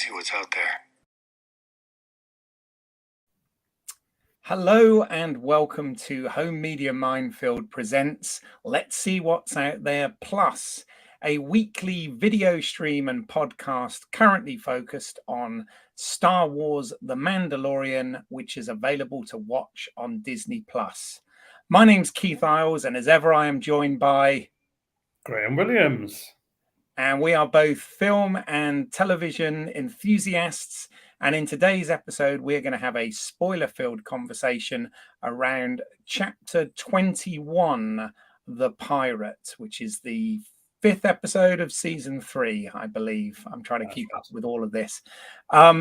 see what's out there. Hello and welcome to Home Media Minefield presents Let's See What's Out There Plus, a weekly video stream and podcast currently focused on Star Wars The Mandalorian, which is available to watch on Disney Plus. My name's Keith Isles, and as ever I am joined by Graham Williams. And we are both film and television enthusiasts. And in today's episode, we're going to have a spoiler-filled conversation around Chapter 21, The Pirate, which is the 5th episode of Season 3, I believe. I'm trying to keep up with all of this.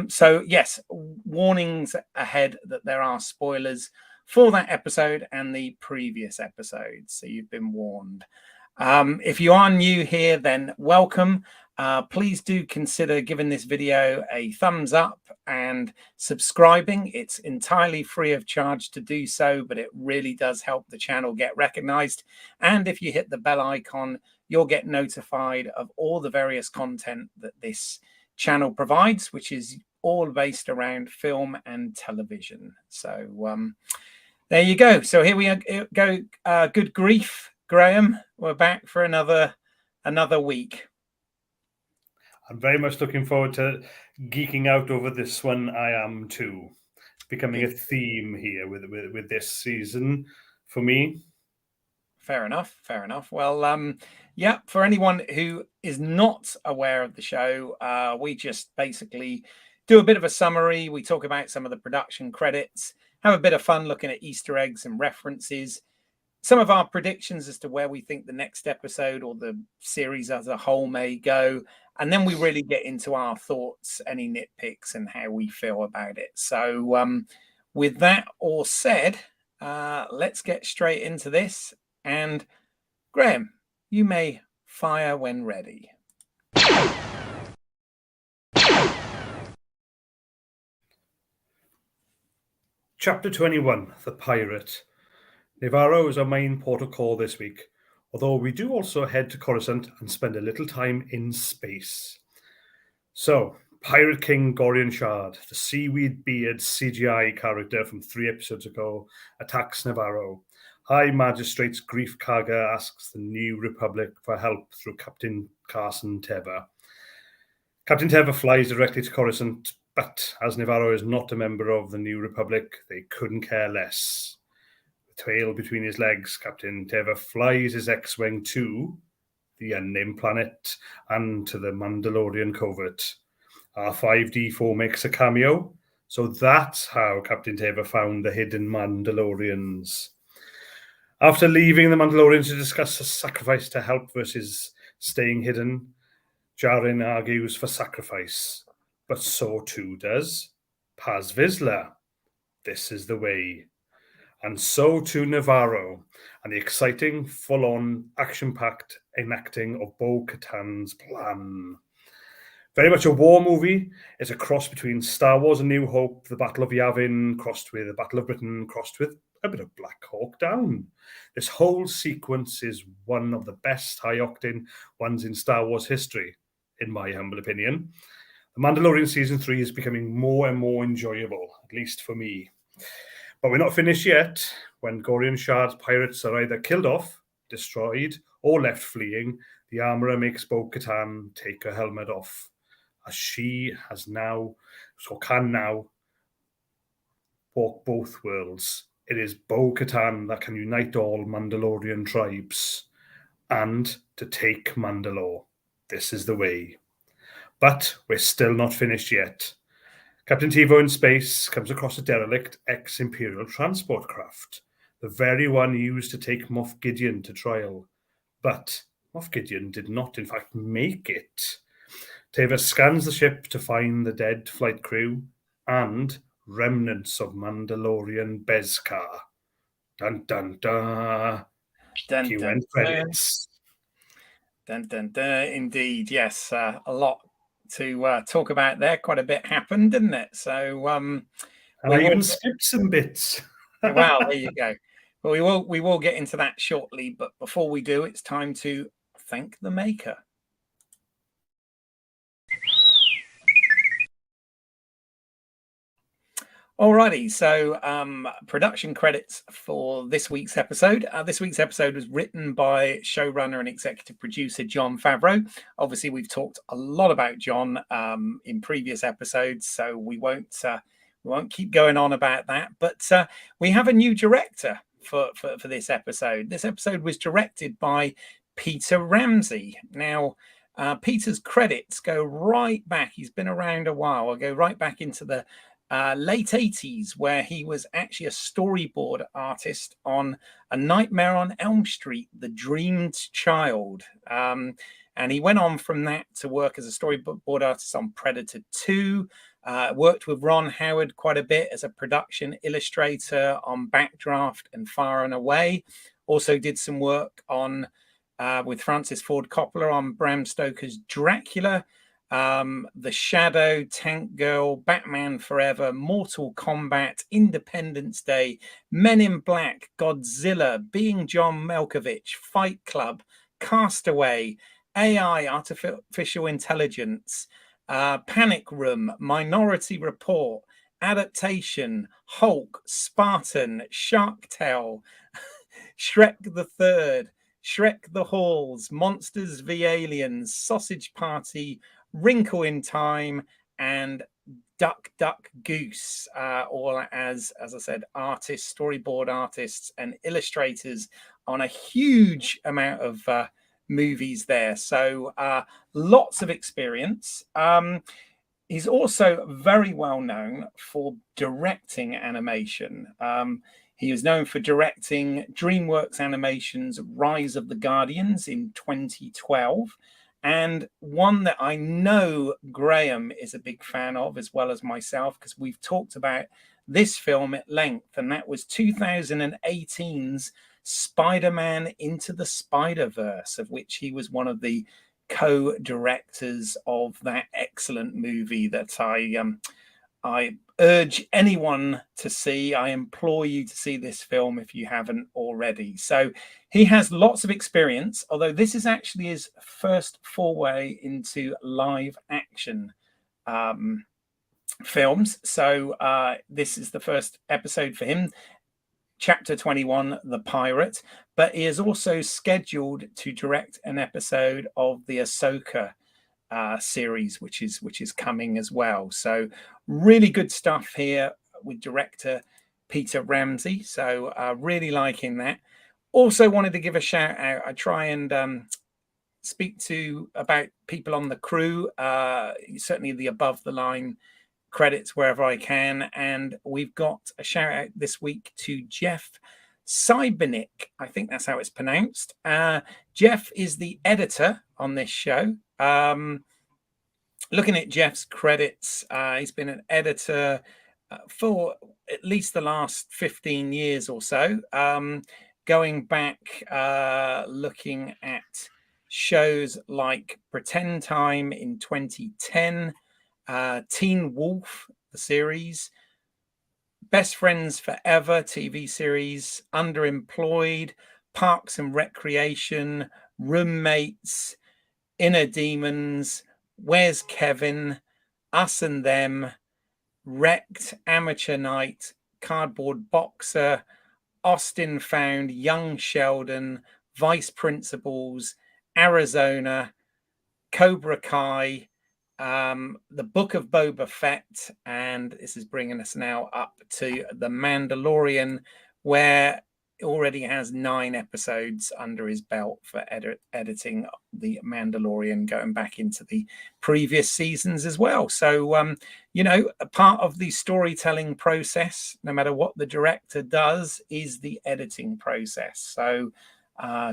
So, yes, warnings ahead that there are spoilers for that episode and the previous episode. So you've been warned. If you are new here, then welcome. Please do consider giving this video a thumbs up and subscribing. It's entirely free of charge to do so, but it really does help the channel get recognized. And if you hit the bell icon, you'll get notified of all the various content that this channel provides, which is all based around film and television. So there you go. So here we go. Good grief, Graham, we're back for another week. I'm very much looking forward to geeking out over this one. I am too. It's becoming a theme here with this season for me. Fair enough. Well, yeah, for anyone who is not aware of the show, we just basically do a bit of a summary. We talk about some of the production credits, have a bit of fun looking at Easter eggs and references, some of our predictions as to where we think the next episode or the series as a whole may go. And then we really get into our thoughts, any nitpicks, and how we feel about it. So with that all said, let's get straight into this. And Graham, you may fire when ready. Chapter 21, The Pirate. Nevarro is our main port of call this week, although we do also head to Coruscant and spend a little time in space. So, Pirate King Gorian Shard, the seaweed beard CGI character from 3 episodes ago, attacks Nevarro. High Magistrate Grief Karga asks the New Republic for help through Captain Carson Teva. Captain Teva flies directly to Coruscant, but as Nevarro is not a member of the New Republic, they couldn't care less. Tail between his legs, Captain Teva flies his X-Wing to the unnamed planet and to the Mandalorian covert. R5-D4 makes a cameo, so that's how Captain Teva found the hidden Mandalorians. After leaving the Mandalorians to discuss a sacrifice to help versus staying hidden, Jaren argues for sacrifice, but so too does Paz Vizsla. This is the way. And so to Nevarro, and the exciting, full-on, action-packed enacting of Bo-Katan's plan. Very much a war movie. It's a cross between Star Wars: A New Hope, the Battle of Yavin, crossed with the Battle of Britain, crossed with a bit of Black Hawk Down. This whole sequence is one of the best high-octane ones in Star Wars history, in my humble opinion. The Mandalorian Season 3 is becoming more and more enjoyable, at least for me. But we're not finished yet. When Gorian Shard's pirates are either killed off, destroyed, or left fleeing, the armourer makes Bo-Katan take her helmet off, as she has now, so can now, walk both worlds. It is Bo-Katan that can unite all Mandalorian tribes, and to take Mandalore. This is the way. But we're still not finished yet. Captain Teva in space comes across a derelict ex-Imperial transport craft, the very one used to take Moff Gideon to trial. But Moff Gideon did not, in fact, make it. Teva scans the ship to find the dead flight crew and remnants of Mandalorian Beskar. Dun dun dun. Cue end credits. Dun dun dun. Indeed, yes, a lot to talk about there. Quite a bit happened, didn't it? So and I even skipped some bits. Well, there you go. Well, we will get into that shortly, but before we do, it's time to thank the maker. Alrighty, so production credits for this week's episode. This week's episode was written by showrunner and executive producer Jon Favreau. Obviously, we've talked a lot about Jon in previous episodes, so we won't keep going on about that. But we have a new director for this episode. This episode was directed by Peter Ramsey. Now, Peter's credits go right back. He's been around a while. I'll go right back into the late 80s, where he was actually a storyboard artist on A Nightmare on Elm Street, The Dreamed Child. And he went on from that to work as a storyboard artist on Predator 2, worked with Ron Howard quite a bit as a production illustrator on Backdraft and Far and Away. Also did some work on with Francis Ford Coppola on Bram Stoker's Dracula. The Shadow, Tank Girl, Batman Forever, Mortal Kombat, Independence Day, Men in Black, Godzilla, Being John Malkovich, Fight Club, Castaway, AI, Artificial Intelligence, Panic Room, Minority Report, Adaptation, Hulk, Spartan, Shark Tale, Shrek the Third, Shrek the Halls, Monsters v Aliens, Sausage Party, Wrinkle in Time, and Duck Duck Goose, all as I said, artists, storyboard artists and illustrators on a huge amount of movies there. So lots of experience. He's also very well known for directing animation. He was known for directing DreamWorks Animation's Rise of the Guardians in 2012. And one that I know Graham is a big fan of, as well as myself, because we've talked about this film at length, and that was 2018's Spider-Man Into the Spider-Verse, of which he was one of the co-directors of that excellent movie that I urge anyone to see. I implore you to see this film if you haven't already. So he has lots of experience, although this is actually his first foray into live action films. So this is the first episode for him, Chapter 21, The Pirate. But he is also scheduled to direct an episode of the Ahsoka series, which is coming as well. So really good stuff here with director Peter Ramsey. So really liking that. Also wanted to give a shout out. I try and speak to about people on the crew, certainly the above the line credits wherever I can. And we've got a shout out this week to Jeff Cybernick. I think that's how it's pronounced. Jeff is the editor on this show. Looking at Jeff's credits, he's been an editor for at least the last 15 years or so. Going back, looking at shows like Pretend Time in 2010, Teen Wolf, the series, Best Friends Forever TV series, Underemployed, Parks and Recreation, Roommates, Inner Demons, Where's Kevin, Us and Them, Wrecked, Amateur Night, Cardboard Boxer, Austin Found, Young Sheldon, Vice Principals, Arizona, Cobra Kai, The Book of Boba Fett, and this is bringing us now up to The Mandalorian, where it already has 9 episodes under his belt for editing The Mandalorian, going back into the previous seasons as well. So, a part of the storytelling process, no matter what the director does, is the editing process. So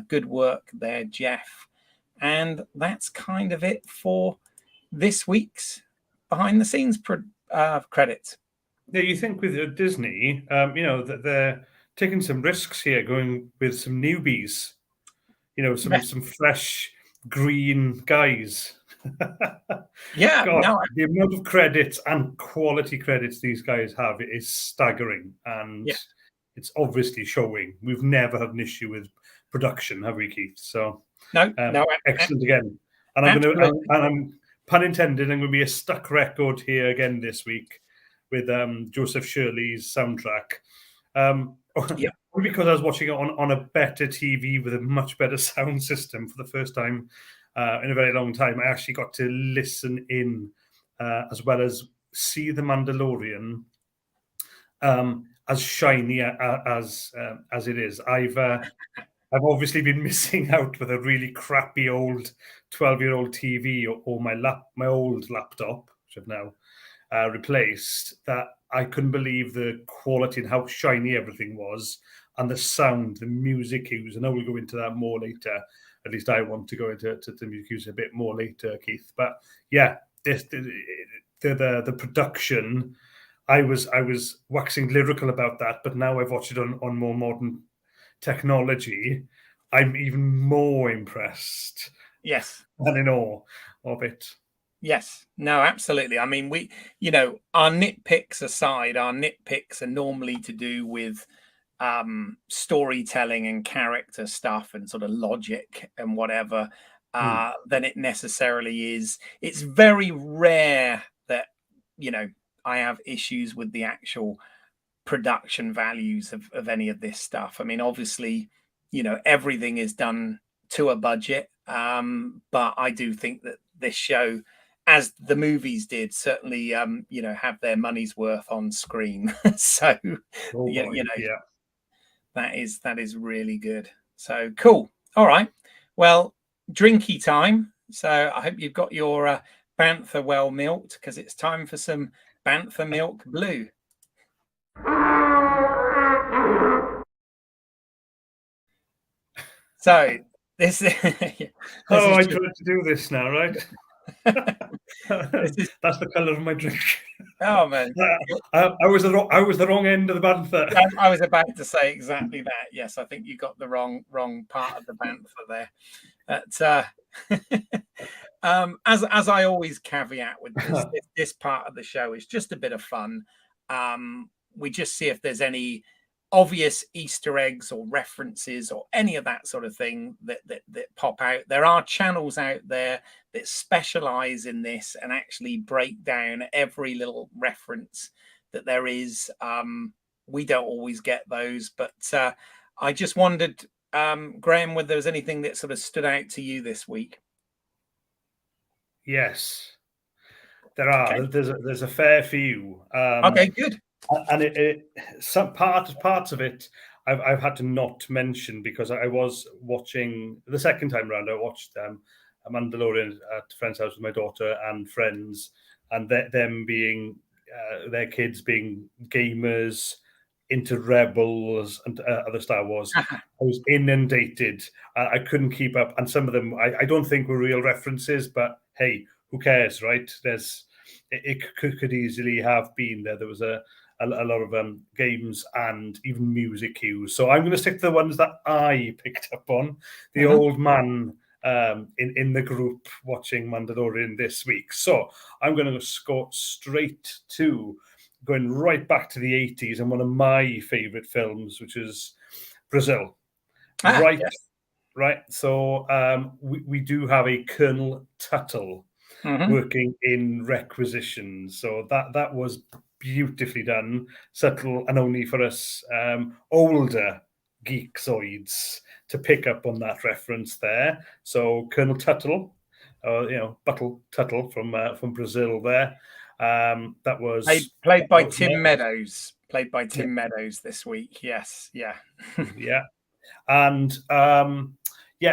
good work there, Jeff. And that's kind of it for this week's behind the scenes credits. Yeah, you think with Disney, that they're taking some risks here, going with some newbies, some fresh green guys. Yeah, God, the amount of credits and quality credits these guys have is staggering, and it's obviously showing. We've never had an issue with production, have we, Keith? So no, excellent again. And I'm pun intended, I'm going to be a stuck record here again this week. with Joseph Shirley's soundtrack. Yeah. Because I was watching it on a better TV with a much better sound system for the first time in a very long time. I actually got to listen in as well as see the Mandalorian as shiny as it is. I've obviously been missing out with a really crappy old 12-year-old TV or my old laptop, which I've now replaced, that I couldn't believe the quality and how shiny everything was, and the sound, the music cues. I know we'll go into that more later. At least I want to go into the music cues a bit more later, Keith. But yeah, the production, I was waxing lyrical about that, but now I've watched it on more modern technology. I'm even more impressed. Yes. And in awe of it. Yes. No, absolutely. I mean, our nitpicks aside, our nitpicks are normally to do with storytelling and character stuff and sort of logic and whatever than it necessarily is. It's very rare that I have issues with the actual production values of any of this stuff. I mean, obviously, everything is done to a budget, but I do think that this show, as the movies did, certainly have their money's worth on screen. So yeah. that is really good. So cool. All right. Well, drinky time. So I hope you've got your Bantha well milked, because it's time for some Bantha Milk Blue. So this I tried to do this now, right? That's the colour of my drink. Oh man, I was the wrong end of the bantha. I was about to say exactly that. Yes, I think you got the wrong part of the bantha there. But as I always caveat with this part of the show is just a bit of fun. We just see if there's any obvious Easter eggs or references or any of that sort of thing that pop out. There are channels out there that specialize in this and actually break down every little reference that there is. We don't always get those, but I just wondered, Graham, whether there was anything that sort of stood out to you this week. Yes, there are. Okay. There's a fair few. Okay, good. And some parts of it I've had to not mention because I was watching the second time around. I watched a Mandalorian at a friend's house with my daughter and friends, and them being their kids being gamers into Rebels and other Star Wars. I was inundated. I couldn't keep up, and some of them I don't think were real references, but hey, who cares, right? It could easily have been there. There was a lot of games and even music cues. So I'm going to stick to the ones that I picked up on. The old man in the group watching Mandalorian this week. So I'm going to go straight to going right back to the 80s and one of my favorite films, which is Brazil. Right. Yes. Right. So we do have a Colonel Tuttle working in requisitions. So that was beautifully done, subtle, and only for us older geeksoids to pick up on that reference there. So Colonel Tuttle, Buttle Tuttle from Brazil there. That was played by Tim Meadows. Played by Tim Meadows this week. Yes, yeah, yeah, and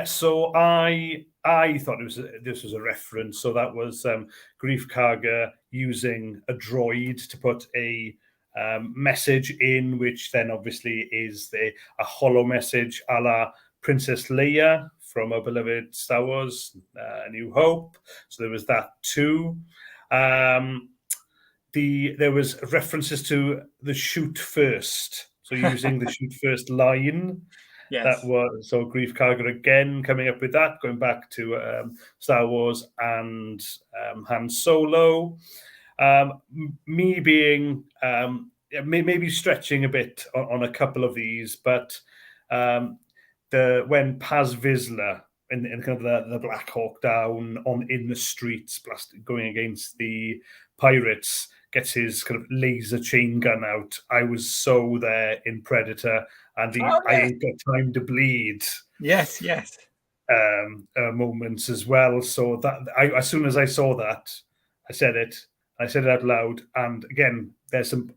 so I thought this was a reference. So that was Grief Karga using a droid to put a message in, which then obviously is a holo message a la Princess Leia from our beloved Star Wars, A New Hope. So there was that too. There was references to the shoot first. So using the shoot first line. Yes. That was so Grief Karga again coming up with that, going back to Star Wars and Han Solo. Me being maybe stretching a bit on a couple of these, but when Paz Vizsla in kind of the Black Hawk Down in the streets, going against the pirates, gets his kind of laser chain gun out. I was so there in Predator, and the Oh, I yes. ain't got time to bleed Yes, yes. moments as well. So that as soon as I saw that, I said it. I said it out loud. And again, there's some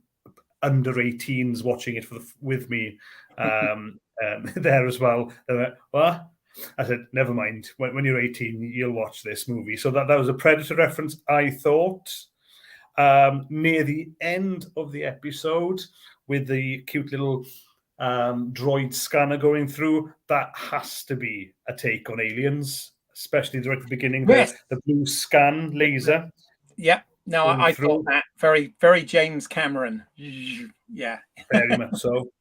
under 18s watching it with me there as well. They went, what? I said, never mind. When you're 18, you'll watch this movie. So that was a Predator reference, I thought. Near the end of the episode, with the cute little droid scanner going through, that has to be a take on Aliens, especially right at the beginning, Yes. the blue scan laser. Yeah. No, going I thought through. that very, very James Cameron. Yeah. Very much so.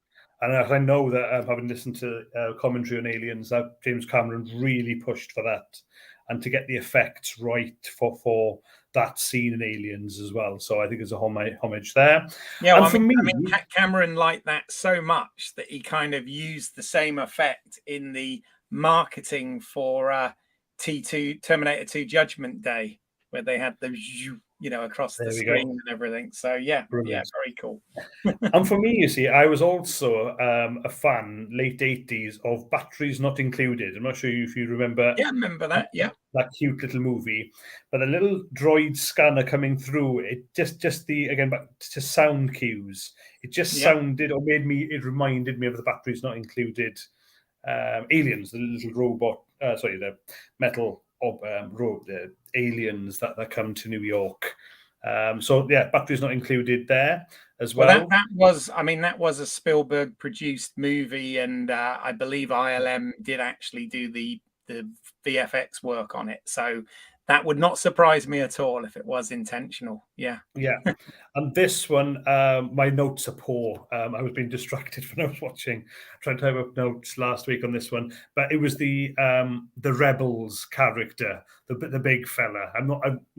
And I know that having listened to commentary on Aliens, that James Cameron really pushed for that, and to get the effects right for that scene in Aliens as well. So I think there's a homage there. Yeah, And well, for me, Cameron liked that so much that he kind of used the same effect in the marketing for T2 Terminator 2 Judgment Day, where they had the across the there we screen go. and everything. So yeah, Brilliant. very cool. And for me, you see, I was also a fan, late 80s, of Batteries Not Included. I'm not sure if you remember Yeah, I remember that. Yeah. that cute little movie. But a little droid scanner coming through, it just again, back to sound cues. It just Yeah. sounded, or it reminded me of the Batteries Not Included Aliens, the little robot, the metal the aliens that come to New York. So yeah, Batteries Not Included there as well. That was a Spielberg produced movie, and I believe ILM did actually do the VFX work on it. So that would not surprise me at all if it was intentional. Yeah. Yeah. And this one, my notes are poor. I was being distracted when I was trying to type up notes last week on this one. But it was the Rebels character, the big fella.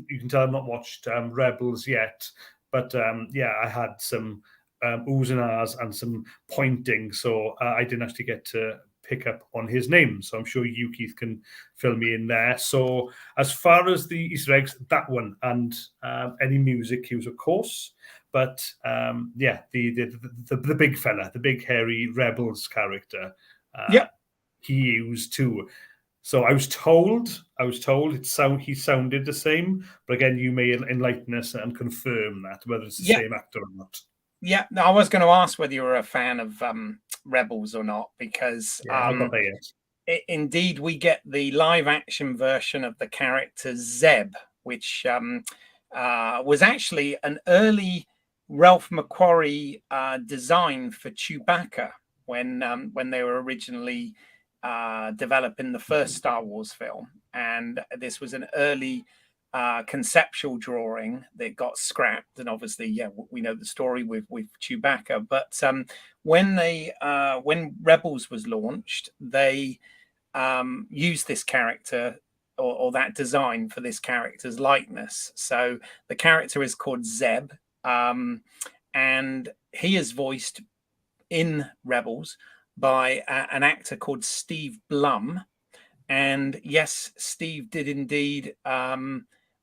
You can tell I've not watched Rebels yet. But I had some oohs and ahs and some pointing. So I didn't actually get to pick up on his name. So I'm sure you, Keith, can fill me in there. So as far as the Easter eggs, that one, and any music cues, of course. But the big fella, the big hairy Rebels character, he used too. So I was told he sounded the same, but again, you may enlighten us and confirm that whether it's the same actor or not. Yeah, no, I was going to ask whether you were a fan of Rebels or not, because indeed we get the live action version of the character Zeb, which was actually an early Ralph McQuarrie design for Chewbacca when they were originally developing the first Star Wars film, and this was an early conceptual drawing that got scrapped, and obviously, we know the story with Chewbacca. But when Rebels was launched, they used this character or that design for this character's likeness. So the character is called Zeb, and he is voiced in Rebels by an actor called Steve Blum. And yes, Steve did indeed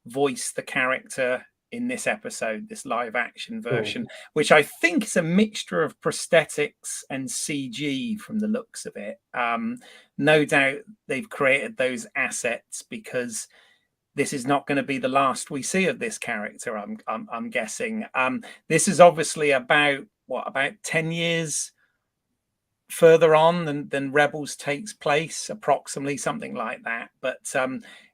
voice the character in this episode, this live action version, which I think is a mixture of prosthetics and CG from the looks of it. No doubt they've created those assets because this is not going to be the last we see of this character, I'm guessing. This is obviously about 10 years further on than Rebels takes place, approximately, something like that. But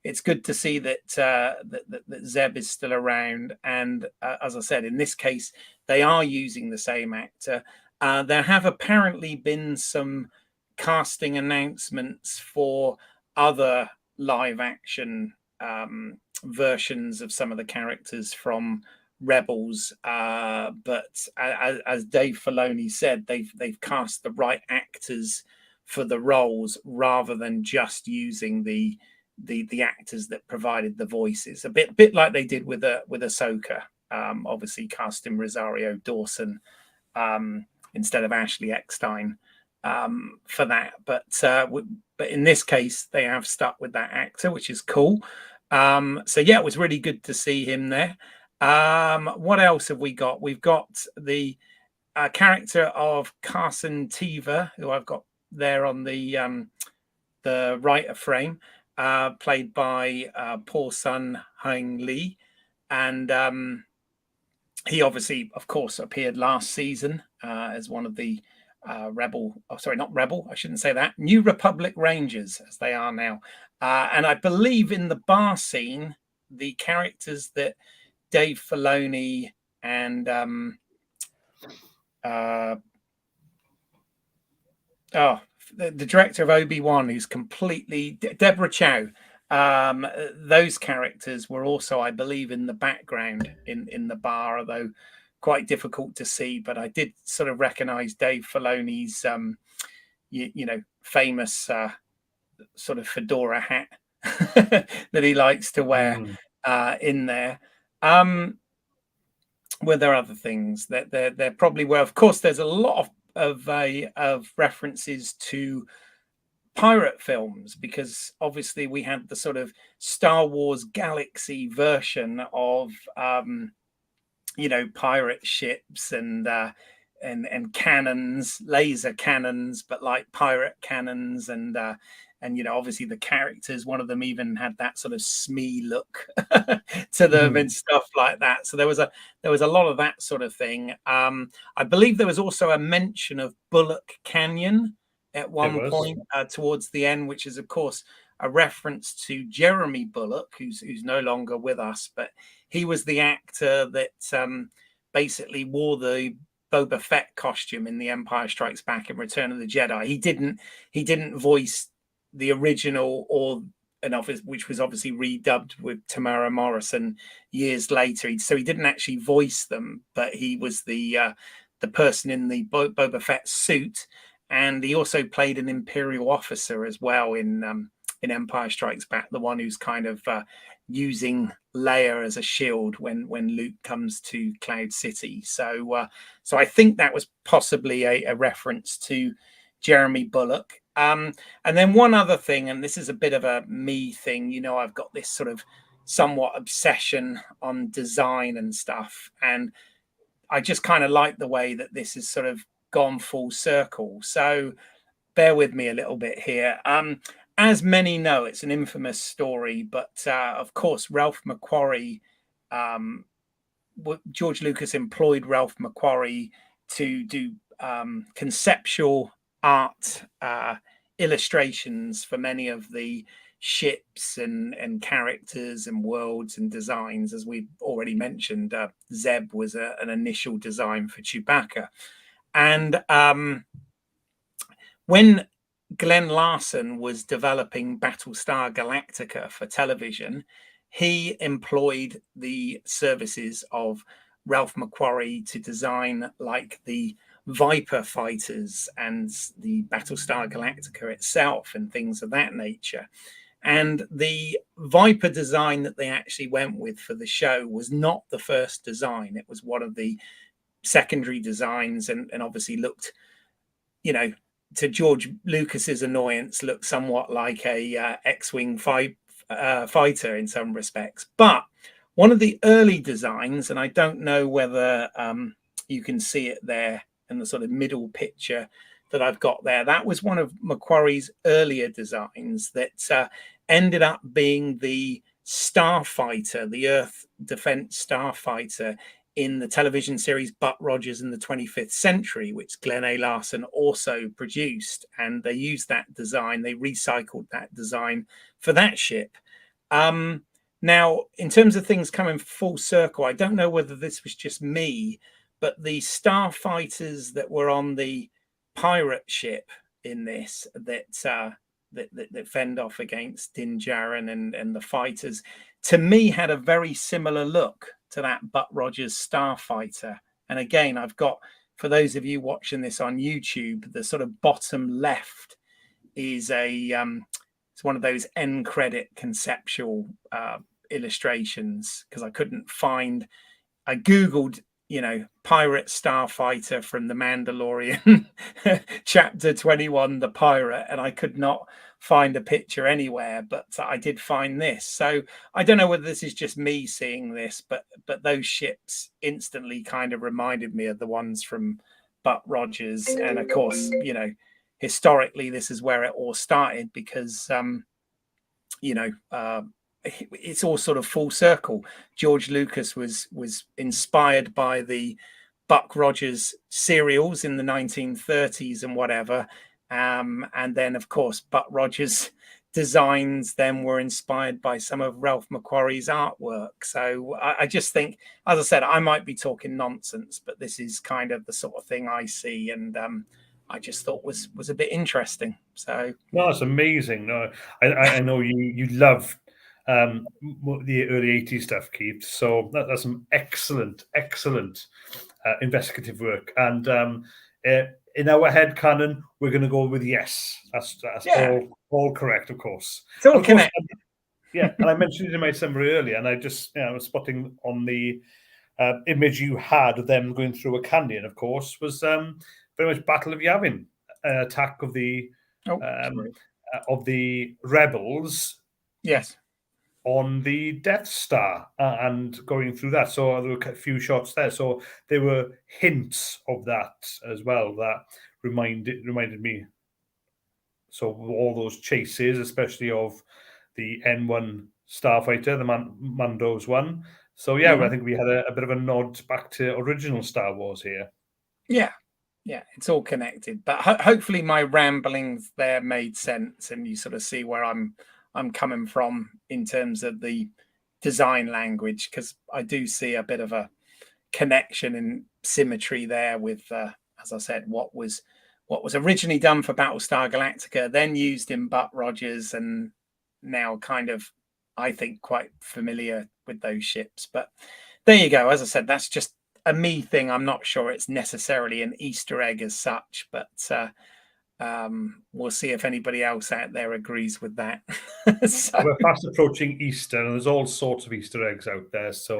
it's good to see that that Zeb is still around, and as I said, in this case, they are using the same actor. There have apparently been some casting announcements for other live action versions of some of the characters from Rebels, but as Dave Filoni said, they've cast the right actors for the roles rather than just using the actors that provided the voices. A bit like they did with Ahsoka, obviously casting Rosario Dawson instead of Ashley Eckstein for that. But in this case, they have stuck with that actor, which is cool. So yeah, it was really good to see him there. What else have we got? We've got the character of Carson Teever, who I've got there on the writer frame, played by Paul Sun Hung Lee, and he obviously, of course, appeared last season as one of the Rebel. Oh, sorry, not Rebel. I shouldn't say that. New Republic Rangers, as they are now. And I believe in the bar scene, the characters that Dave Filoni and the director of Obi-Wan, who's completely Deborah Chow. Those characters were also, I believe, in the background in the bar, although quite difficult to see. But I did sort of recognize Dave Filoni's, famous sort of fedora hat that he likes to wear in there. Were there other things that there probably were? Of course, there's a lot of references to pirate films, because obviously we had the sort of Star Wars Galaxy version of pirate ships and cannons, laser cannons, but like pirate cannons, and obviously the characters, one of them even had that sort of Smee look to them and stuff like that. So there was a lot of that sort of thing. I believe there was also a mention of Bullock Canyon at one point towards the end, which is of course a reference to Jeremy Bullock, who's no longer with us, but he was the actor that basically wore the Boba Fett costume in The Empire Strikes Back and Return of the Jedi. He didn't voice the original which was obviously redubbed with Tamara Morrison years later. So he didn't actually voice them, but he was the person in the Boba Fett suit, and he also played an Imperial officer as well in Empire Strikes Back, the one who's kind of using Leia as a shield when Luke comes to Cloud City. So I think that was possibly a reference to Jeremy Bullock. And then one other thing, and this is a bit of a me thing, I've got this sort of somewhat obsession on design and stuff, and I just kind of like the way that this has sort of gone full circle. So bear with me a little bit here. As many know, it's an infamous story, but of course, Ralph McQuarrie, George Lucas employed Ralph McQuarrie to do conceptual art illustrations for many of the ships and characters and worlds and designs. As we've already mentioned, Zeb was an initial design for Chewbacca. And when Glenn Larson was developing Battlestar Galactica for television, he employed the services of Ralph McQuarrie to design like the Viper fighters and the Battlestar Galactica itself and things of that nature. And the Viper design that they actually went with for the show was not the first design. It was one of the secondary designs, and obviously looked, to George Lucas's annoyance, looked somewhat like a X-Wing fighter in some respects. But one of the early designs, and I don't know whether you can see it there in the sort of middle picture that I've got there, that was one of McQuarrie's earlier designs that ended up being the Starfighter, the Earth Defense Starfighter in the television series Buck Rogers in the 25th Century, which Glenn A. Larson also produced. And they used that design, they recycled that design for that ship. Now, in terms of things coming full circle, I don't know whether this was just me, but the starfighters that were on the pirate ship in this that fend off against Din Djarin and the fighters, to me had a very similar look to that Buck Rogers Starfighter. And again, I've got, for those of you watching this on YouTube, the sort of bottom left is it's one of those end credit conceptual illustrations, because I couldn't find, I Googled pirate starfighter from the Mandalorian, chapter 21, the pirate, and I could not find a picture anywhere, but I did find this. So I don't know whether this is just me seeing this, but those ships instantly kind of reminded me of the ones from Buck Rogers. And of course, historically, this is where it all started because it's all sort of full circle. George Lucas was inspired by the Buck Rogers serials in the 1930s and whatever, and then of course Buck Rogers designs then were inspired by some of Ralph McQuarrie's artwork. So I just think, as I said, I might be talking nonsense, but this is kind of the sort of thing I see, and I just thought was a bit interesting. So no, it's amazing. No, I know you love the early 80s stuff, Keith. So that's some excellent investigative work. And in our head canon, we're going to go with yes. That's all correct, of course. It's all connected. Yeah, and I mentioned it in my summary earlier, and I just was spotting on the image you had of them going through a canyon, of course, was very much Battle of Yavin, attack of the rebels. Yes. On the Death Star and going through that. So there were a few shots there. So there were hints of that as well that reminded me. So all those chases, especially of the N1 starfighter, the Mando's one. So yeah, I think we had a bit of a nod back to original Star Wars here. Yeah, it's all connected. But hopefully my ramblings there made sense, and you sort of see where I'm coming from in terms of the design language, because I do see a bit of a connection and symmetry there with, as I said, what was originally done for Battlestar Galactica, then used in Buck Rogers, and now kind of, I think, quite familiar with those ships. But there you go. As I said, that's just a me thing. I'm not sure it's necessarily an Easter egg as such, but we'll see if anybody else out there agrees with that. So, we're fast approaching Easter, and there's all sorts of Easter eggs out there. So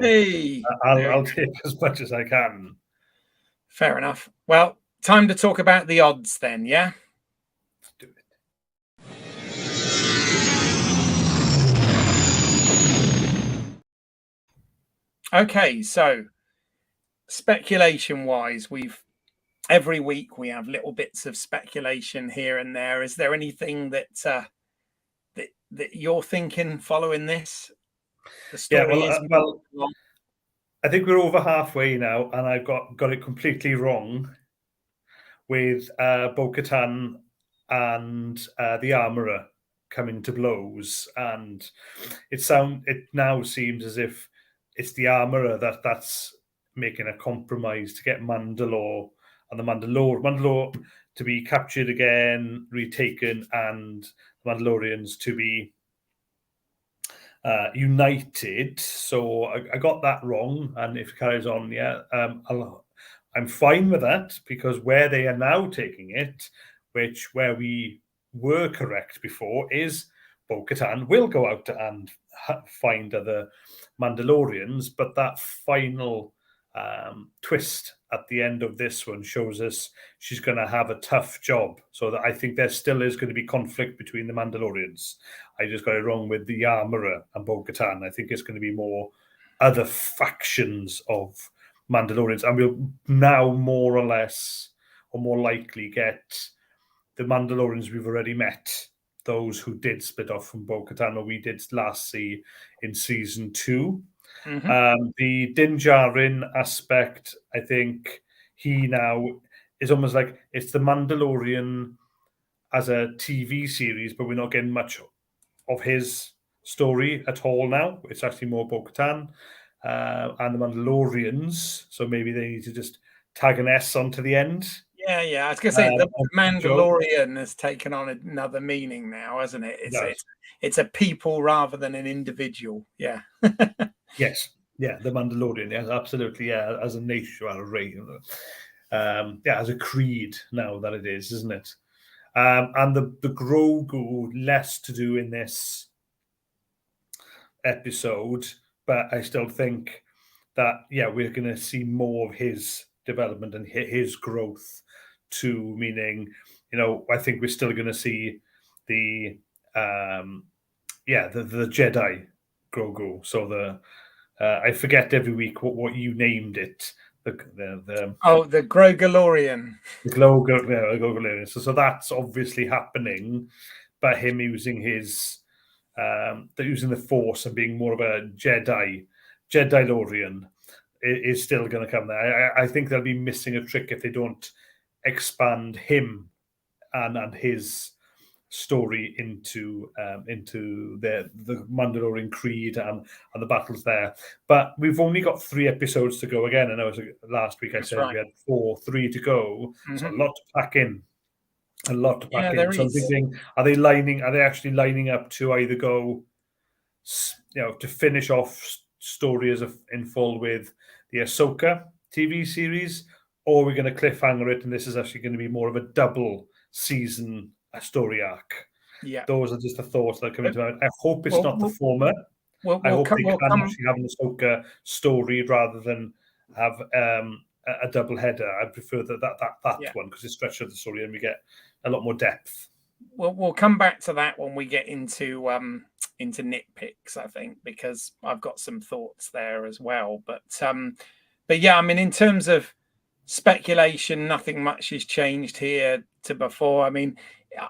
I'll take as much as I can. Fair enough. Well, time to talk about the odds then, yeah? Let's do it. Okay, so speculation-wise, every week we have little bits of speculation here and there. Is there anything that you're thinking following this? The story well, I think we're over halfway now, and I've got it completely wrong with Bo-Katan and the Armorer coming to blows, and it now seems as if it's the Armorer that's making a compromise to get Mandalore and the Mandalore to be captured again, retaken, and the Mandalorians to be united. So I got that wrong, and if it carries on, I'm fine with that, because where they are now taking it, where we were correct before, is Bo-Katan will go out and find other Mandalorians, but that final twist at the end of this one shows us she's going to have a tough job. So that I think there still is going to be conflict between the Mandalorians. I just got it wrong with the Armorer and Bo-Katan. I think it's going to be more other factions of Mandalorians, and we'll now more or less, or more likely, get the Mandalorians we've already met, those who did split off from Bo-Katan, or we did last see in season 2. Mm-hmm. The Din Djarin aspect, I think he now is almost like it's the Mandalorian as a TV series, but we're not getting much of his story at all now. It's actually more Bo-Katan and the Mandalorians, so maybe they need to just tag an S onto the end. Yeah. I was going to say the Mandalorian has taken on another meaning now, hasn't it? It's a people rather than an individual. Yeah. Yes. Yeah, the Mandalorian. Yes, absolutely. Yeah, as a nation, as a creed now that it is, isn't it? And the Grogu, less to do in this episode, but I still think that, we're going to see more of his development and his growth too, meaning, I think we're still going to see the Jedi Grogu. So I forget every week what you named it. The Grogalorian. The Grogu. So that's obviously happening, but him using using the Force and being more of a Jedi-Lorian is still going to come there. I think they'll be missing a trick if they don't expand him and his story into the Mandalorian Creed and the battles there. But we've only got 3 episodes to go again. I know last week I said we had 3 to go. So a lot to pack in. So I'm thinking, are they actually lining up to either go, to finish off stories in full with the Ahsoka TV series, or are we going to cliffhanger it and this is actually going to be more of a double season story arc? Yeah, those are just the thoughts that are coming to mind. I hope it's not the former. I hope they can actually have an Ahsoka story rather than have a double header. I prefer that one because it stretches the story and we get a lot more depth. We'll come back to that when we get into nitpicks, I think, because I've got some thoughts there as well. But yeah, I mean, in terms of speculation, nothing much has changed here to before. I mean,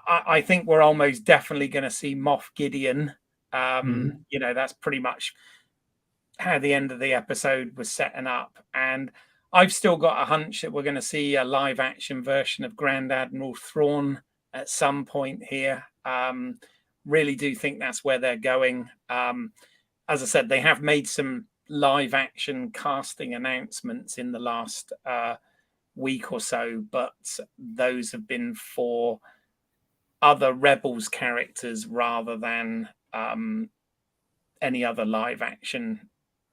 I think we're almost definitely going to see Moff Gideon. That's pretty much how the end of the episode was setting up. And I've still got a hunch that we're going to see a live action version of Grand Admiral Thrawn at some point here. Really do think that's where they're going. As I said, they have made some live action casting announcements in the last week or so, but those have been for other Rebels characters rather than any other live action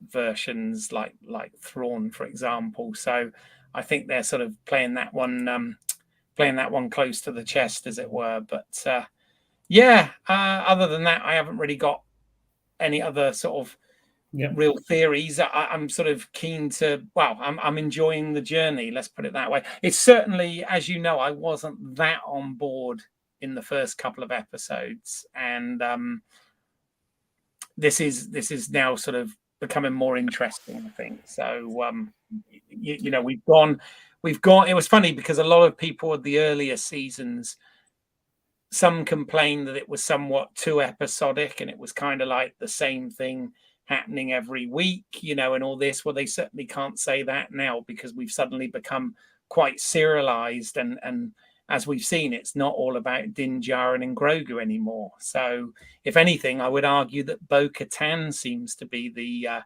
versions like Thrawn, for example. So I think they're sort of playing that one close to the chest, as it were. But other than that, I haven't really got any other sort of real theories. I'm sort of keen to. Well, I'm enjoying the journey. Let's put it that way. It's certainly, as you know, I wasn't that on board in the first couple of episodes, and this is now sort of becoming more interesting, I think. So we've gone. It was funny because a lot of people at the earlier seasons, some complained that it was somewhat too episodic and it was kind of like the same thing happening every week, and all this. Well, they certainly can't say that now because we've suddenly become quite serialized, and as we've seen, it's not all about Din Djarin and Grogu anymore. So if anything, I would argue that Bo-Katan seems to be the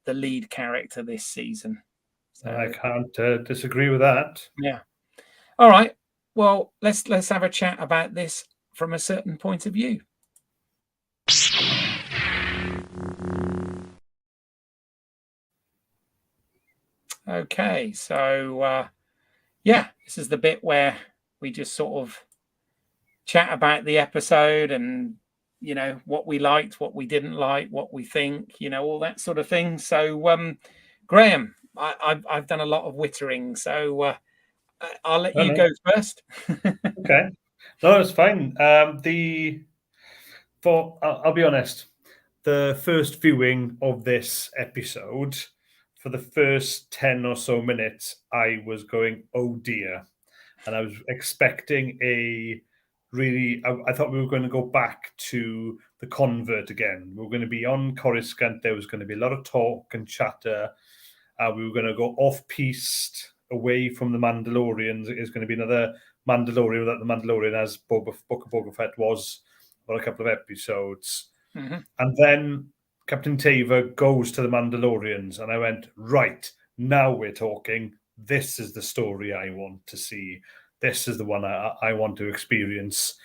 lead character this season. So, I can't disagree with that. Yeah. All right. Well, let's have a chat about this from a certain point of view. Okay, so this is the bit where we just sort of chat about the episode and what we liked, what we didn't like, what we think, all that sort of thing. So Graham, I've done a lot of wittering, so I'll let you go first. Okay, no, it's fine. I'll be honest, the first viewing of this episode, for the first 10 or so minutes, I was going, oh dear. And I was expecting I thought we were going to go back to the convert again. We were going to be on Coruscant. There was going to be a lot of talk and chatter. We were going to go off-piste, away from the Mandalorians. It is going to be another Mandalorian that the Mandalorian, as Book of Boba Fett was for a couple of episodes. Mm-hmm. And then Captain Tava goes to the Mandalorians, and I went, right, now we're talking. This is the story I want to see. This is the one I want to experience.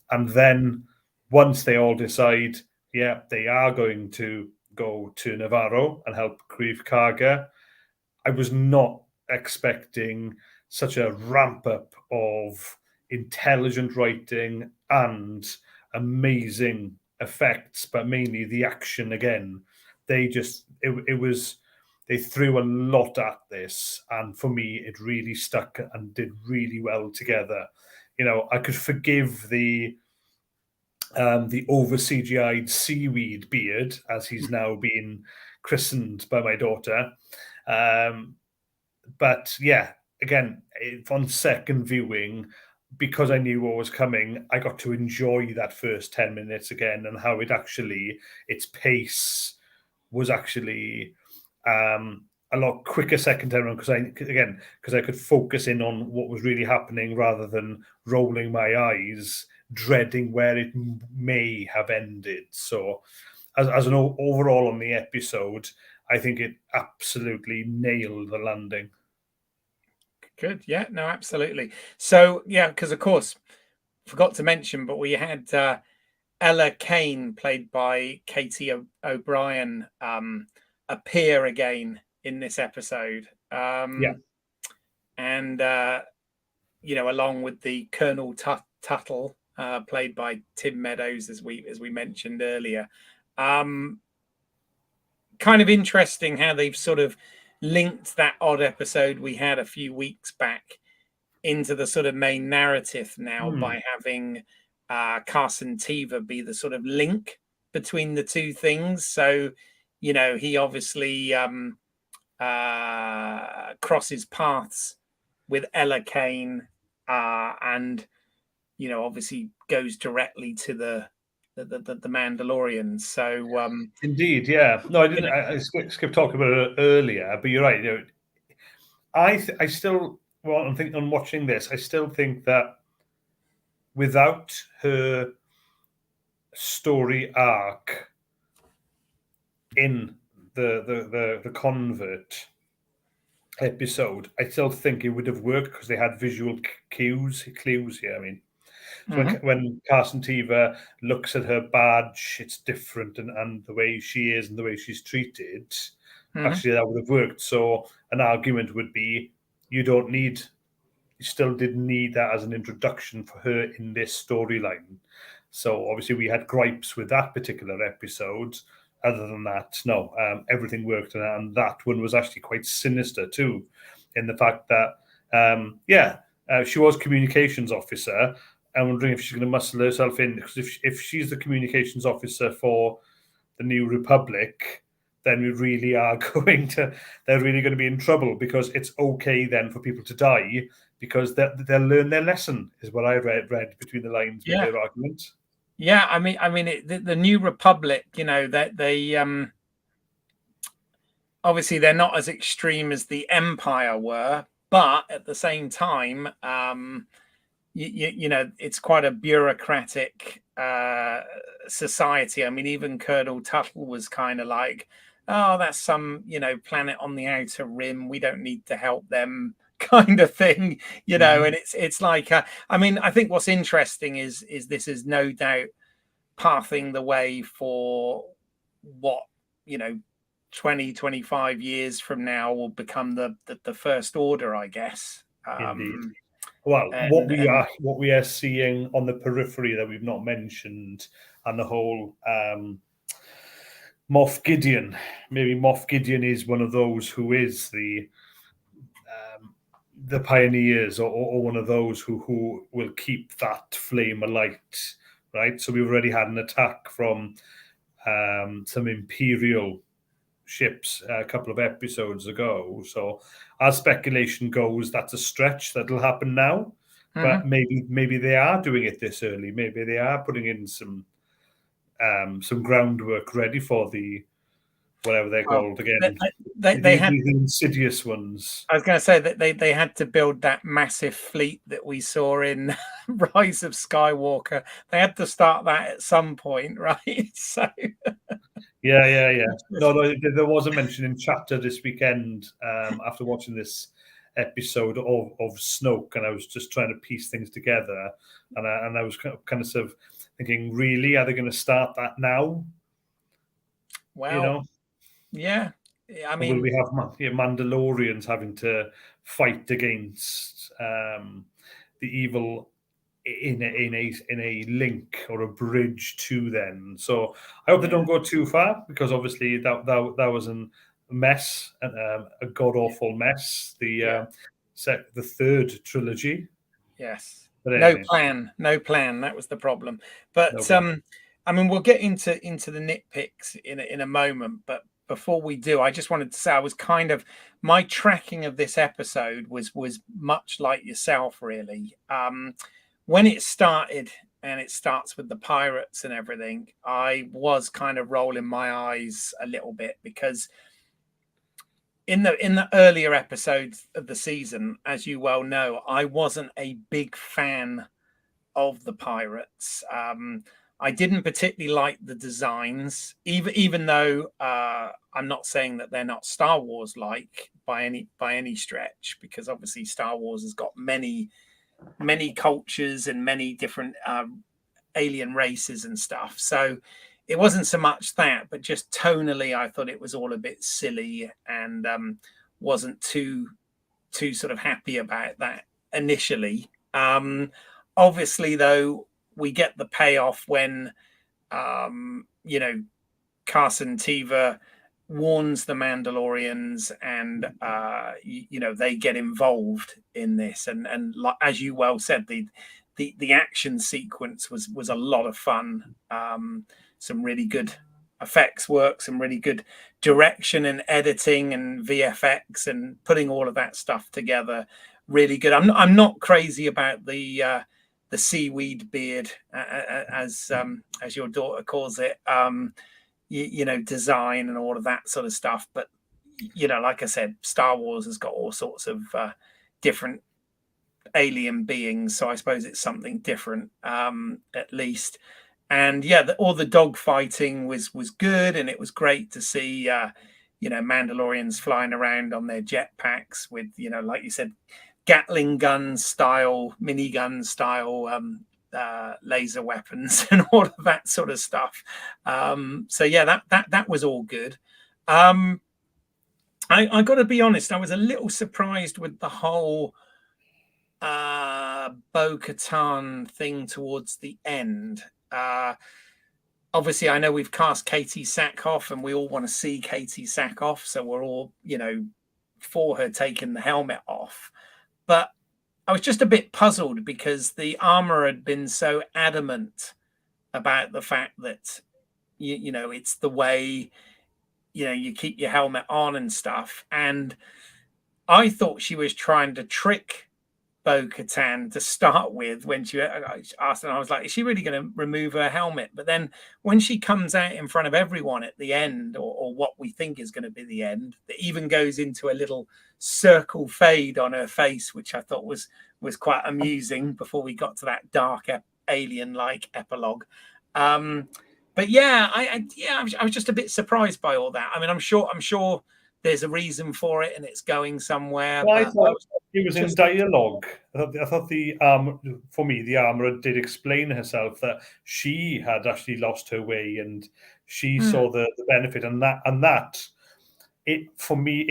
And then once they all decide, they are going to go to Navarro and help Greef Karga, I was not expecting such a ramp up of intelligent writing and amazing effects, but mainly the action again. It was they threw a lot at this, and for me, it really stuck and did really well together. I could forgive the over CGI'd seaweed beard, as he's now been christened by my daughter. But yeah, again, on second viewing, because I knew what was coming, I got to enjoy that first 10 minutes again, and how its pace was actually a lot quicker second time around, because I could focus in on what was really happening rather than rolling my eyes, dreading where it may have ended. So, as an overall on the episode, I think it absolutely nailed the landing. Good. Yeah, no, absolutely. So, yeah, because of course, forgot to mention, but we had Ella Kane, played by Katie O'Brien, appear again in this episode. Yeah. And, along with the Colonel Tuttle, played by Tim Meadows, as we mentioned earlier. Kind of interesting how they've sort of linked that odd episode we had a few weeks back into the sort of main narrative now by having Carson Teva be the sort of link between the two things. So, he obviously crosses paths with Ella Kane, and obviously goes directly to the Mandalorian. So indeed, yeah. No, I didn't. I skipped talking about it earlier, but you're right. I still, well, I'm thinking on watching this, I still think that without her story arc in the convert episode, I still think it would have worked because they had visual clues here. I mean, so when Carson Teva looks at her badge, it's different, and the way she is and the way she's treated, actually that would have worked. So an argument would be, you still didn't need that as an introduction for her in this storyline. So obviously we had gripes with that particular episode. Other than that, no, everything worked, and that one was actually quite sinister too, in the fact that she was communications officer. I'm wondering if she's going to muscle herself in, because if she's the communications officer for the New Republic, then we really are they're really going to be in trouble, because it's okay then for people to die, because they'll learn their lesson, is what I read between the lines with their argument. Yeah, I mean, the New Republic, that they obviously they're not as extreme as the Empire were, but at the same time, it's quite a bureaucratic society. I mean, even Colonel Tuttle was kind of like, oh, that's some planet on the outer rim, we don't need to help them, kind of thing. And it's like I mean, I think what's interesting is this is no doubt pathing the way for what 20-25 years from now will become the First Order, I guess. Indeed. Well, what we are seeing on the periphery that we've not mentioned, and the whole Moff Gideon. Maybe Moff Gideon is one of those who is the pioneers, or one of those who will keep that flame alight, right? So we've already had an attack from some Imperial ships a couple of episodes ago. So as speculation goes, that's a stretch that'll happen now. But maybe they are doing it this early. Maybe they are putting in some groundwork ready for the whatever they're called again. They had the insidious ones. I was going to say that they had to build that massive fleet that we saw in Rise of Skywalker. They had to start that at some point, right? So yeah. No, there was a mention in chapter this weekend after watching this episode of Snoke, and I was just trying to piece things together, and I was kind of sort of thinking, really, are they going to start that now? Well, yeah. I mean, will we have Mandalorians having to fight against the evil in a link or a bridge to them? So I hope they don't go too far, because obviously that was mess, a god-awful mess, the third trilogy. Yes. But No anyway, plan. No plan. That was the problem. But no problem. I mean, we'll get into the nitpicks in a moment. But before we do, I just wanted to say I was kind of my tracking of this episode was much like yourself, really. When it started and it starts with the pirates and everything, I was kind of rolling my eyes a little bit because in the earlier episodes of the season, as you well know, I wasn't a big fan of the pirates. I didn't particularly like the designs, even though I'm not saying that they're not Star Wars like by any stretch, because obviously Star Wars has got many cultures and many different alien races and stuff. So it wasn't so much that, but just tonally, I thought it was all a bit silly and wasn't too sort of happy about that initially. Obviously, though, we get the payoff when Carson Teva warns the Mandalorians, and they get involved in this. And as you well said, the action sequence was a lot of fun. Some really good effects work, some really good direction and editing and VFX, and putting all of that stuff together. Really good. I'm not crazy about the seaweed beard, as your daughter calls it. Design and all of that sort of stuff. But like I said, Star Wars has got all sorts of different alien beings, so I suppose it's something different, at least. And yeah, all the dog fighting was good, and it was great to see Mandalorians flying around on their jetpacks with, like you said, Gatling gun style, minigun style laser weapons and all of that sort of stuff. So yeah, that was all good. I got to be honest, I was a little surprised with the whole Bo-Katan thing towards the end. Obviously, I know we've cast Katie Sackhoff, and we all want to see Katie Sackhoff, so we're all, for her taking the helmet off. But I was just a bit puzzled because the armor had been so adamant about the fact that it's the way you keep your helmet on and stuff. And I thought she was trying to trick Bo-Katan to start with when she asked, and I was like, is she really going to remove her helmet? But then when she comes out in front of everyone at the end, or what we think is going to be the end, that even goes into a little circle fade on her face, which I thought was quite amusing before we got to that dark alien-like epilogue. But yeah, I was just a bit surprised by all that. I mean, I'm sure there's a reason for it and it's going somewhere. Well, but I thought it was in dialogue. I thought for me, the armourer did explain herself that she had actually lost her way and she saw the benefit, and that it for me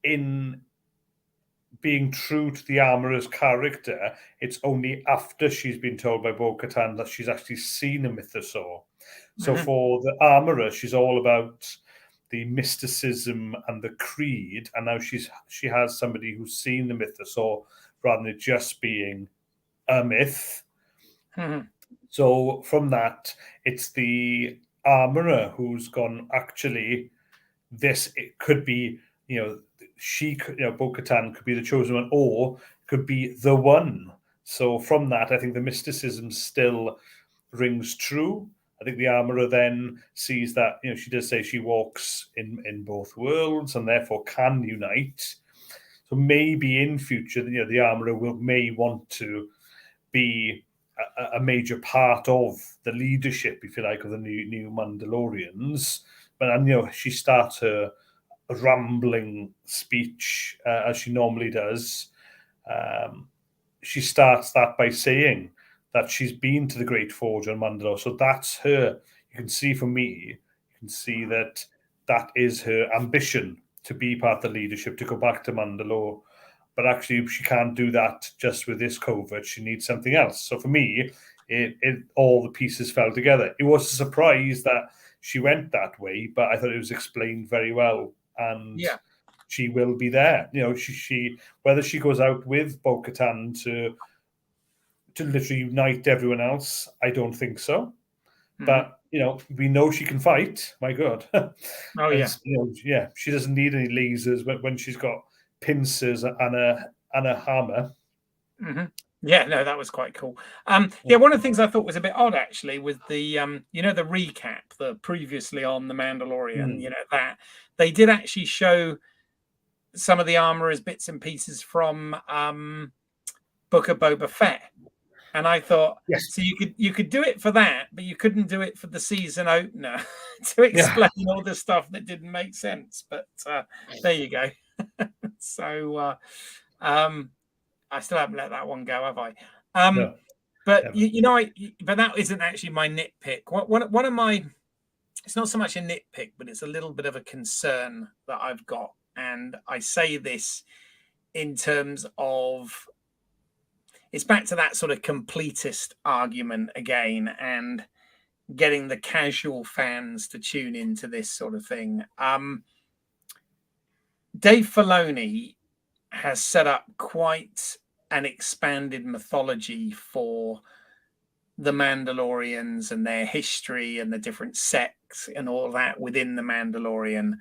in being true to the armourer's character, it's only after she's been told by Bo-Katan that she's actually seen a mythosaur. So for the armourer, she's all about the mysticism and the creed, and now she has somebody who's seen the mythosaur rather than it just being a myth. So from that, it's the armourer who's gone, actually, it could be, she could, Bo-Katan could be the chosen one, or could be the one. So from that, I think the mysticism still rings true. I think the armourer then sees that, she does say she walks in both worlds and therefore can unite. So maybe in future, the armourer may want to be a major part of the leadership, if you like, of the new Mandalorians. But she starts her rambling speech as she normally does. She starts that by saying that she's been to the Great Forge on Mandalore. So that's her. You can see that is her ambition, to be part of the leadership, to go back to Mandalore. But actually, she can't do that just with this covert. She needs something else. So for me, all the pieces fell together. It was a surprise that she went that way, but I thought it was explained very well, and Yeah. she will be there. She whether she goes out with Bo-Katan to literally unite everyone else, I don't think so. Mhm. But we know she can fight. My God. Oh yeah. And she doesn't need any lasers when she's got pincers and a hammer. Mm-hmm. Yeah, no, that was quite cool. Yeah, one of the things I thought was a bit odd actually was the the recap, the previously on the Mandalorian, that they did actually show some of the armor as bits and pieces from Book of Boba Fett. And I thought, Yes. so you could do it for that, but you couldn't do it for the season opener to explain all the stuff that didn't make sense. But there you go. So I still haven't let that one go, have I? No, but never. but that isn't actually my nitpick. One of my, it's not so much a nitpick, but it's a little bit of a concern that I've got, and I say this in terms of, it's back to that sort of completist argument again, and getting the casual fans to tune into this sort of thing. Dave Filoni has set up quite an expanded mythology for the Mandalorians and their history and the different sects and all that within the Mandalorian,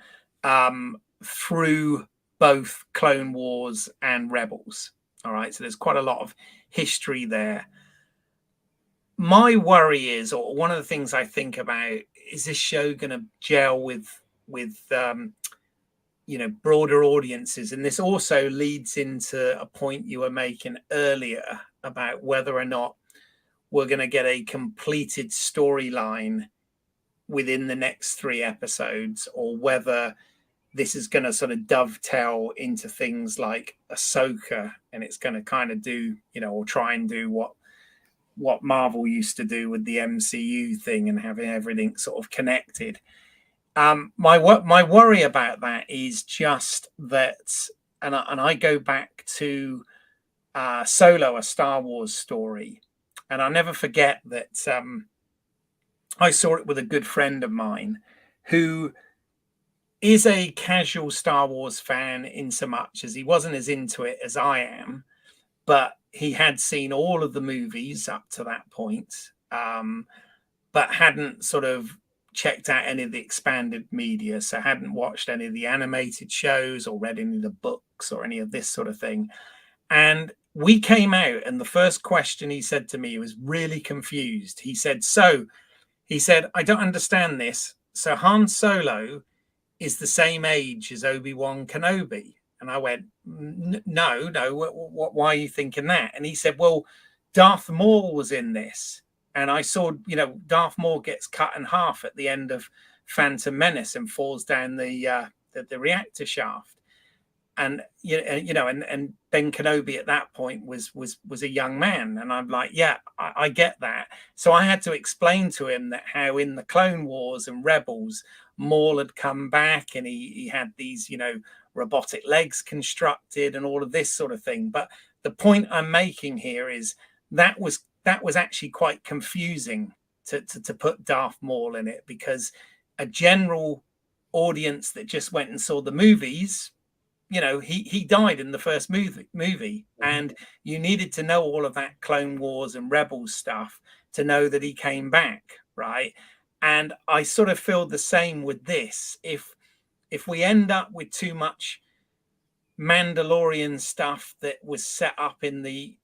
through both Clone Wars and Rebels. All right, so there's quite a lot of history there. My worry is, or one of the things I think about, is this show going to gel with broader audiences? And this also leads into a point you were making earlier about whether or not we're going to get a completed storyline within the next 3 episodes, or whether this is going to sort of dovetail into things like Ahsoka, and it's going to kind of do, or try and do what Marvel used to do with the MCU thing and having everything sort of connected. My worry about that is just that, and I go back to Solo, a Star Wars story, and I'll never forget that I saw it with a good friend of mine who is a casual Star Wars fan, in so much as he wasn't as into it as I am, but he had seen all of the movies up to that point, but hadn't sort of checked out any of the expanded media, so hadn't watched any of the animated shows or read any of the books or any of this sort of thing. And we came out, and the first question he said to me, he was really confused. He said, I don't understand this. So Han Solo is the same age as Obi-Wan Kenobi. And I went, no, why are you thinking that? And he said, well, Darth Maul was in this. And I saw, Darth Maul gets cut in half at the end of Phantom Menace and falls down the reactor shaft. And and Ben Kenobi at that point was a young man, and I'm like, yeah, I get that. So I had to explain to him that how in the Clone Wars and Rebels, Maul had come back and he had these robotic legs constructed and all of this sort of thing. But the point I'm making here is that was actually quite confusing to put Darth Maul in it, because a general audience that just went and saw the movies, he died in the first movie, and you needed to know all of that Clone Wars and Rebels stuff to know that he came back, right? And I sort of feel the same with this. If we end up with too much Mandalorian stuff that was set up in the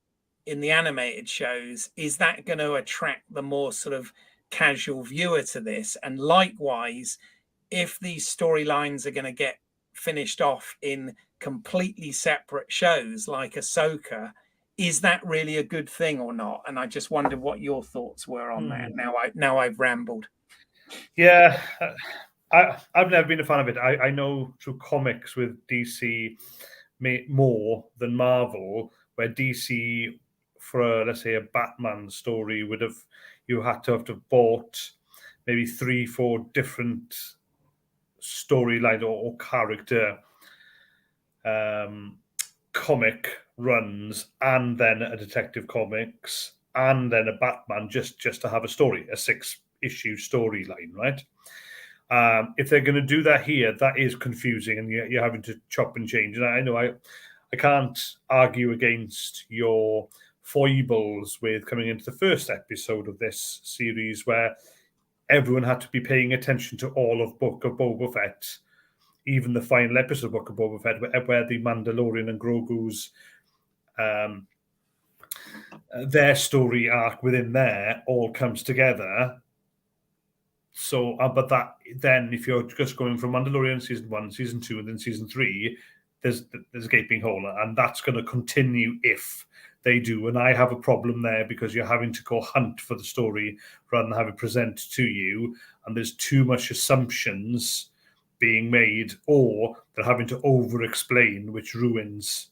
animated shows, is that going to attract the more sort of casual viewer to this? And likewise, if these storylines are going to get finished off in completely separate shows like Ahsoka, is that really a good thing or not? And I just wondered what your thoughts were on that. Now I've rambled. Yeah, I've never been a fan of it. I know through comics with DC more than Marvel, where DC, for let's say a Batman story, you had to have bought maybe 3-4 different storyline or character comic runs, and then a Detective Comics, and then a Batman, just to have a story, a 6-issue storyline, right? If they're going to do that here, that is confusing, and you're having to chop and change. And I know I can't argue against your foibles with coming into the first episode of this series, where everyone had to be paying attention to all of Book of Boba Fett, even the final episode of Book of Boba Fett, where the Mandalorian and Grogu's their story arc within there all comes together. So, but that then, if you're just going from Mandalorian season 1, season 2, and then season 3, there's a gaping hole, and that's going to continue if they do. And I have a problem there because you're having to go hunt for the story rather than have it present to you, and there's too much assumptions being made, or they're having to over-explain, which ruins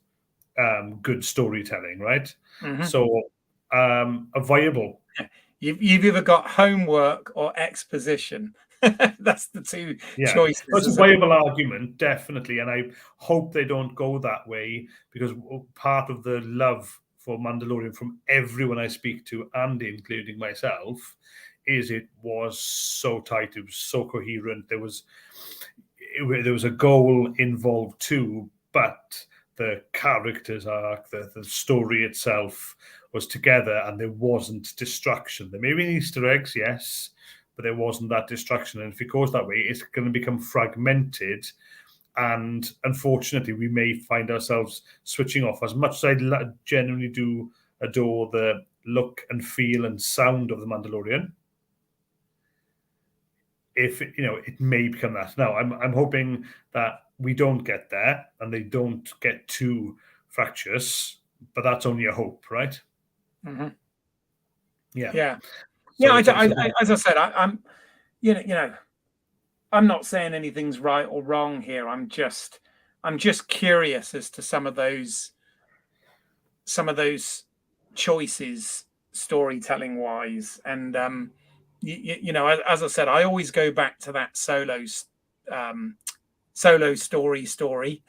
good storytelling, right? Mm-hmm. So, a viable. You've either got homework or exposition. That's the two choices. That's a viable argument, definitely. And I hope they don't go that way, because part of the love for Mandalorian from everyone I speak to, and including myself, is it was so tight. It was so coherent. There was a goal involved too, but the characters arc, the story itself was together, and there wasn't distraction. There may be Easter eggs, yes, but there wasn't that distraction. And if it goes that way, it's going to become fragmented. And unfortunately, we may find ourselves switching off. As much as I genuinely do adore the look and feel and sound of the Mandalorian, if it may become that. Now, I'm hoping that we don't get there and they don't get too fractious, but that's only a hope, right? Mm-hmm. Yeah. As I said, I'm I'm not saying anything's right or wrong here. I'm just curious as to some of those choices, storytelling wise, and as I said, I always go back to that solo story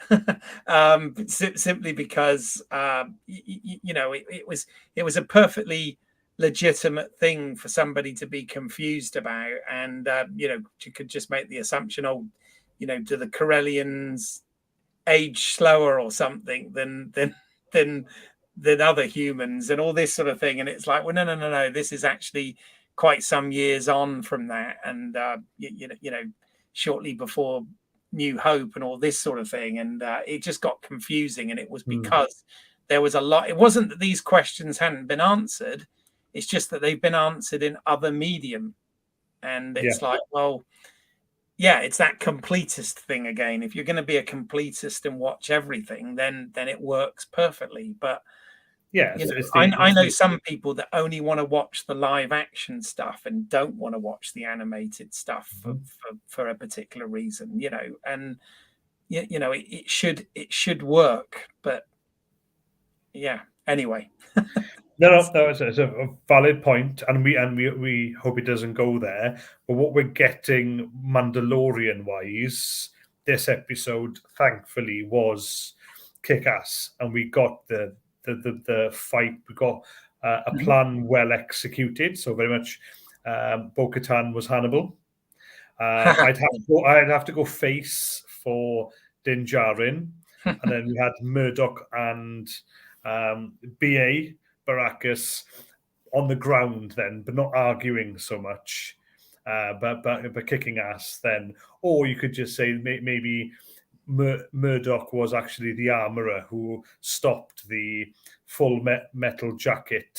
simply because it was a perfectly legitimate thing for somebody to be confused about, and you could just make the assumption, do the Corellians age slower or something than other humans, and all this sort of thing. And it's like, well, no, this is actually quite some years on from that, and shortly before New Hope and all this sort of thing. And it just got confusing, and it was because there was a lot. It wasn't that these questions hadn't been answered, it's just that they've been answered in other medium. And it's like, well, yeah, it's that completist thing again. If you're going to be a completist and watch everything, then it works perfectly. But I know some people that only want to watch the live action stuff and don't want to watch the animated stuff for a particular reason, and it should work. But yeah, anyway. No, it's a valid point, and we hope it doesn't go there. But what we're getting Mandalorian wise, this episode thankfully was kick-ass, and we got the fight. We got a plan well executed. So very much, Bo-Katan was Hannibal. I'd have to go face for Din Djarin, and then we had Murdoch and BA. Baracus on the ground then, but not arguing so much, but kicking ass then. Or you could just say maybe Murdoch was actually the armorer who stopped the full metal jacket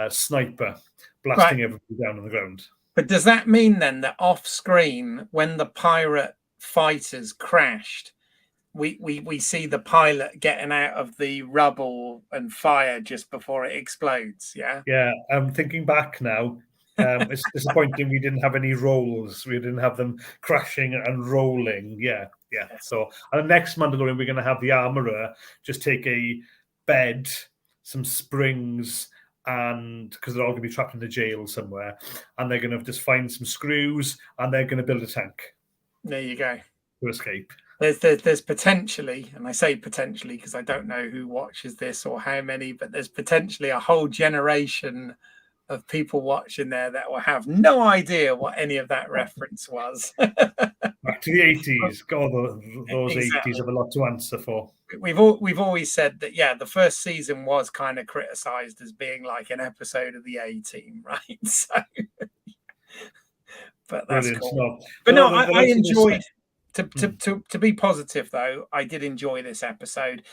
sniper blasting everybody down on the ground. But does that mean then that off screen, when the pirate fighters crashed, we see the pilot getting out of the rubble and fire just before it explodes? Yeah, I'm thinking back now. It's disappointing we didn't have any rolls. We didn't have them crashing and rolling. Yeah. So on the next Mandalorian, we're going to have the armorer just take a bed, some springs, and because they're all going to be trapped in the jail somewhere, and they're going to just find some screws, and they're going to build a tank. There you go. To escape. There's potentially, and I say potentially because I don't know who watches this or how many, but there's potentially a whole generation of people watching there that will have no idea what any of that reference was. Back to the 80s. God, those Exactly. 80s have a lot to answer for. We've always said that, yeah, the first season was kind of criticized as being like an episode of the A-Team, right? So, but that's Brilliant. cool. No. But no, the I rest of this- enjoyed to be positive though. I did enjoy this episode.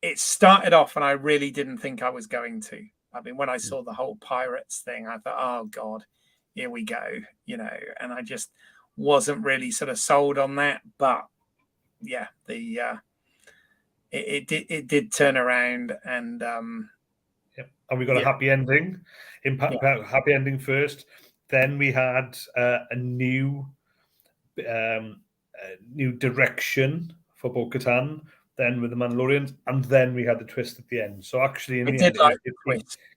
It started off, and I really didn't think I was going to. I mean, when I saw the whole pirates thing, I thought, oh God, here we go, you know, and I just wasn't really sort of sold on that. But yeah, it did turn around, and and we got a happy ending. Happy ending first. Then we had a new direction for Bo-Katan. Then with the Mandalorians, and then we had the twist at the end. So actually, in the end, it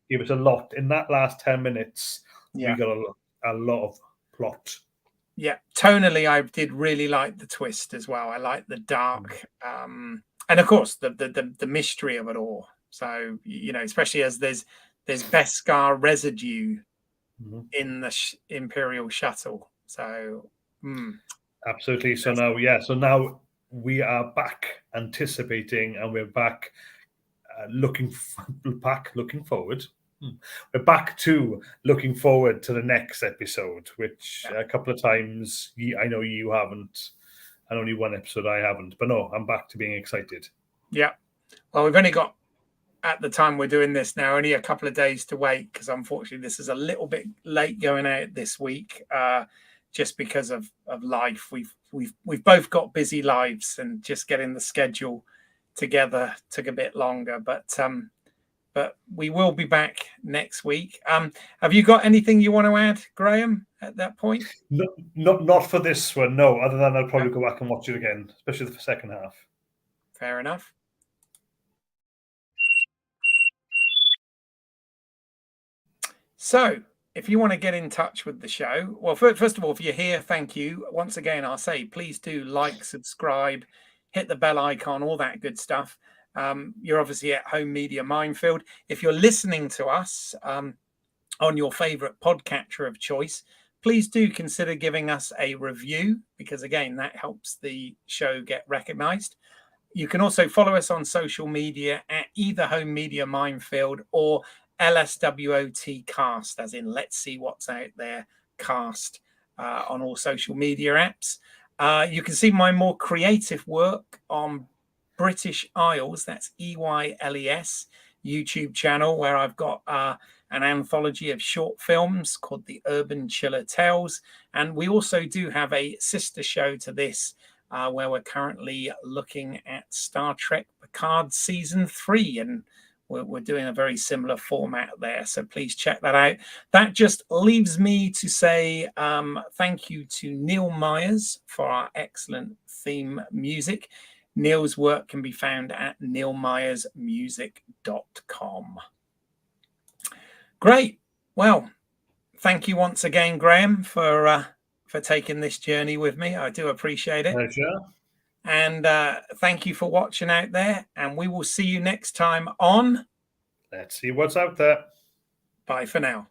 gave us a lot. In that last 10 minutes, we got a lot of plot. Yeah, tonally, I did really like the twist as well. I like the dark, and of course the mystery of it all. So, you know, especially as there's Beskar residue in the Imperial shuttle. So absolutely. So now we are back anticipating, and we're back looking forward. We're back to looking forward to the next episode, which a couple of times I know you haven't, and only one episode I haven't. But no, I'm back to being excited. Yeah. Well, we've only got, at the time we're doing this now, only a couple of days to wait, because unfortunately this is a little bit late going out this week, just because of life. We've both got busy lives, and just getting the schedule together took a bit longer. But we will be back next week. Have you got anything you want to add, Graham, at that point? No, not for this one, no. Other than I'll probably go back and watch it again, especially the second half. Fair enough. So, if you want to get in touch with the show, well, first of all, if you're here, thank you. Once again, I'll say, please do like, subscribe, hit the bell icon, all that good stuff. You're obviously at Home Media Minefield. If you're listening to us on your favorite podcatcher of choice, please do consider giving us a review, because again, that helps the show get recognized. You can also follow us on social media at either Home Media Minefield or LSWOT cast, as in Let's See What's Out There cast, on all social media apps. You can see my more creative work on British Isles, that's EYLES YouTube channel, where I've got an anthology of short films called The Urban Chiller Tales. And we also do have a sister show to this, where we're currently looking at Star Trek Picard Season 3, and we're doing a very similar format there. So please check that out. That just leaves me to say thank you to Neil Myers for our excellent theme music. Neil's work can be found at neilmyersmusic.com. Great. Well, thank you once again, Graham, for taking this journey with me. I do appreciate it. Pleasure. And thank you for watching out there. And we will see you next time on Let's See What's Out There. Bye for now.